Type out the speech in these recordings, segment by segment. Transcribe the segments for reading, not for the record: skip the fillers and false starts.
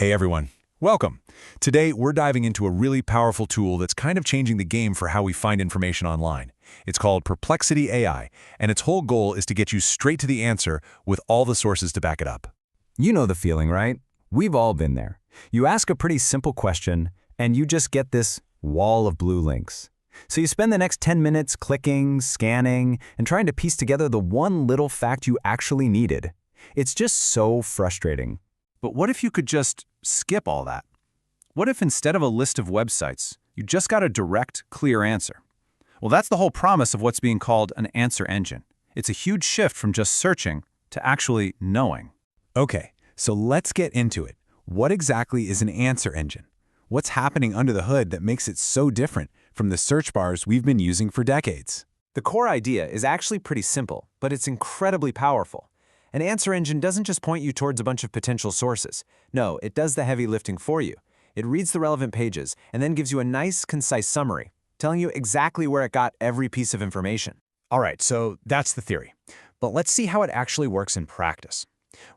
Hey everyone, welcome. Today we're diving into a really powerful tool that's kind of changing the game for how we find information online. It's called Perplexity AI, and its whole goal is to get you straight to the answer with all the sources to back it up. You know the feeling, right? We've all been there. You ask a pretty simple question, and you just get this wall of blue links. So you spend the next 10 minutes clicking, scanning, and trying to piece together the one little fact you actually needed. It's just so frustrating. But what if you could just skip all that? What if instead of a list of websites, you just got a direct, clear answer? Well, that's the whole promise of what's being called an answer engine. It's a huge shift from just searching to actually knowing. Okay, so let's get into it. What exactly is an answer engine? What's happening under the hood that makes it so different from the search bars we've been using for decades? The core idea is actually pretty simple, but it's incredibly powerful. An answer engine doesn't just point you towards a bunch of potential sources. No, it does the heavy lifting for you. It reads the relevant pages and then gives you a nice, concise summary, telling you exactly where it got every piece of information. All right, so that's the theory. But let's see how it actually works in practice.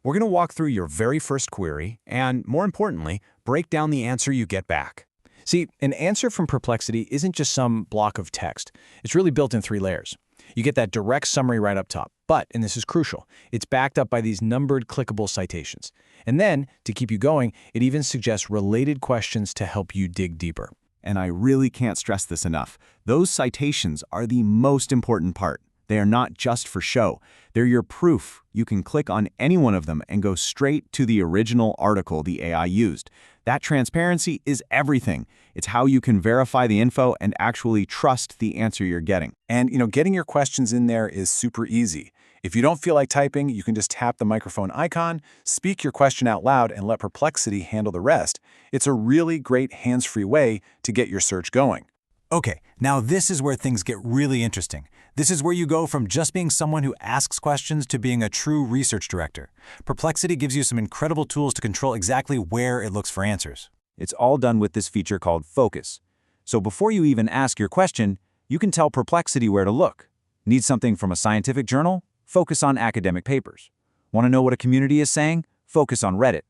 We're going to walk through your very first query and, more importantly, break down the answer you get back. See, an answer from Perplexity isn't just some block of text. It's really built in 3 layers. You get that direct summary right up top, but, and this is crucial, it's backed up by these numbered clickable citations. And then, to keep you going, it even suggests related questions to help you dig deeper. And I really can't stress this enough. Those citations are the most important part. They are not just for show. They're your proof. You can click on any one of them and go straight to the original article the AI used. That transparency is everything. It's how you can verify the info and actually trust the answer you're getting. And, getting your questions in there is super easy. If you don't feel like typing, you can just tap the microphone icon, speak your question out loud, and let Perplexity handle the rest. It's a really great hands-free way to get your search going. Okay, now this is where things get really interesting. This is where you go from just being someone who asks questions to being a true research director. Perplexity gives you some incredible tools to control exactly where it looks for answers. It's all done with this feature called Focus. So before you even ask your question, you can tell Perplexity where to look. Need something from a scientific journal? Focus on academic papers. Want to know what a community is saying? Focus on Reddit.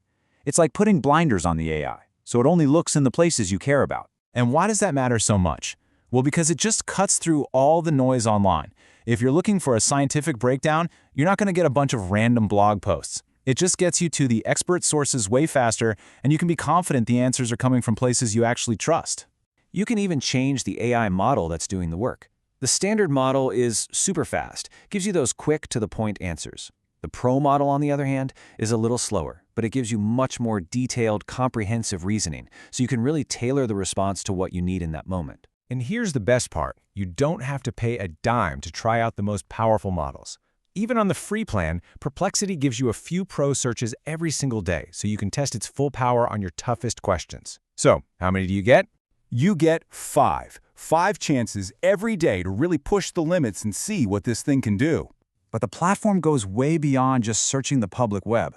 It's like putting blinders on the AI, so it only looks in the places you care about. And why does that matter so much? Well, because it just cuts through all the noise online. If you're looking for a scientific breakdown, you're not going to get a bunch of random blog posts. It just gets you to the expert sources way faster, and you can be confident the answers are coming from places you actually trust. You can even change the AI model that's doing the work. The standard model is super fast, gives you those quick to the point answers. The Pro model, on the other hand, is a little slower, but it gives you much more detailed, comprehensive reasoning, so you can really tailor the response to what you need in that moment. And here's the best part. You don't have to pay a dime to try out the most powerful models. Even on the free plan, Perplexity gives you a few pro searches every single day, so you can test its full power on your toughest questions. So, how many do you get? You get 5. 5 chances every day to really push the limits and see what this thing can do. But the platform goes way beyond just searching the public web.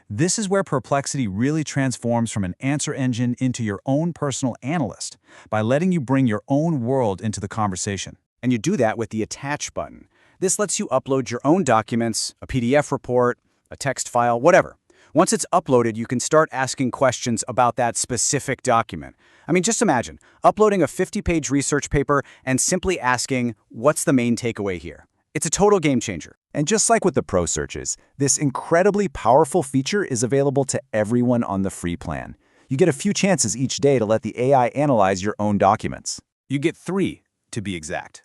This is where Perplexity really transforms from an answer engine into your own personal analyst by letting you bring your own world into the conversation. And you do that with the Attach button. This lets you upload your own documents, a PDF report, a text file, whatever. Once it's uploaded, you can start asking questions about that specific document. I mean, just imagine uploading a 50-page research paper and simply asking, what's the main takeaway here? It's a total game changer. And just like with the Pro searches, this incredibly powerful feature is available to everyone on the free plan. You get a few chances each day to let the AI analyze your own documents. You get 3, to be exact,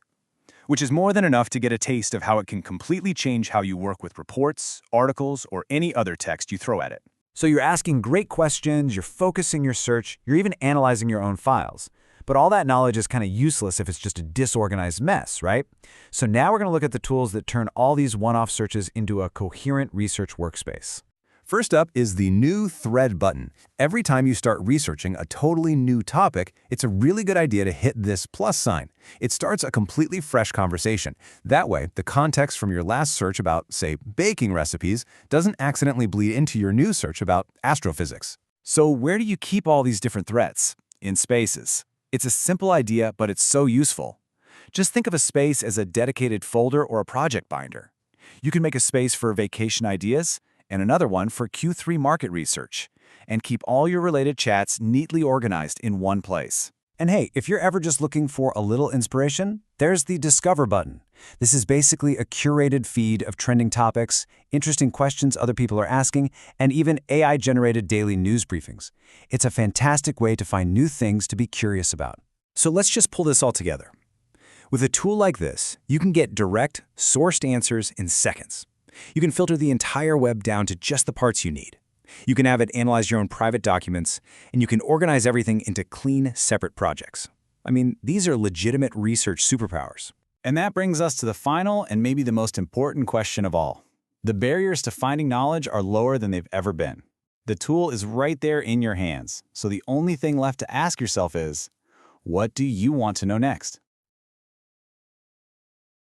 which is more than enough to get a taste of how it can completely change how you work with reports, articles, or any other text you throw at it. So you're asking great questions, you're focusing your search, you're even analyzing your own files. But all that knowledge is kind of useless if it's just a disorganized mess, right? So now we're going to look at the tools that turn all these one-off searches into a coherent research workspace. First up is the new Thread button. Every time you start researching a totally new topic, it's a really good idea to hit this plus sign. It starts a completely fresh conversation. That way, the context from your last search about, say, baking recipes doesn't accidentally bleed into your new search about astrophysics. So where do you keep all these different threads? In spaces. It's a simple idea, but it's so useful. Just think of a space as a dedicated folder or a project binder. You can make a space for vacation ideas and another one for Q3 market research. and keep all your related chats neatly organized in one place. And hey, if you're ever just looking for a little inspiration, there's the Discover button. This is basically a curated feed of trending topics, interesting questions other people are asking, and even AI-generated daily news briefings. It's a fantastic way to find new things to be curious about. So let's just pull this all together. With a tool like this, you can get direct, sourced answers in seconds. You can filter the entire web down to just the parts you need. You can have it analyze your own private documents, and you can organize everything into clean, separate projects. I mean, these are legitimate research superpowers. And that brings us to the final and maybe the most important question of all. The barriers to finding knowledge are lower than they've ever been. The tool is right there in your hands, so the only thing left to ask yourself is, what do you want to know next?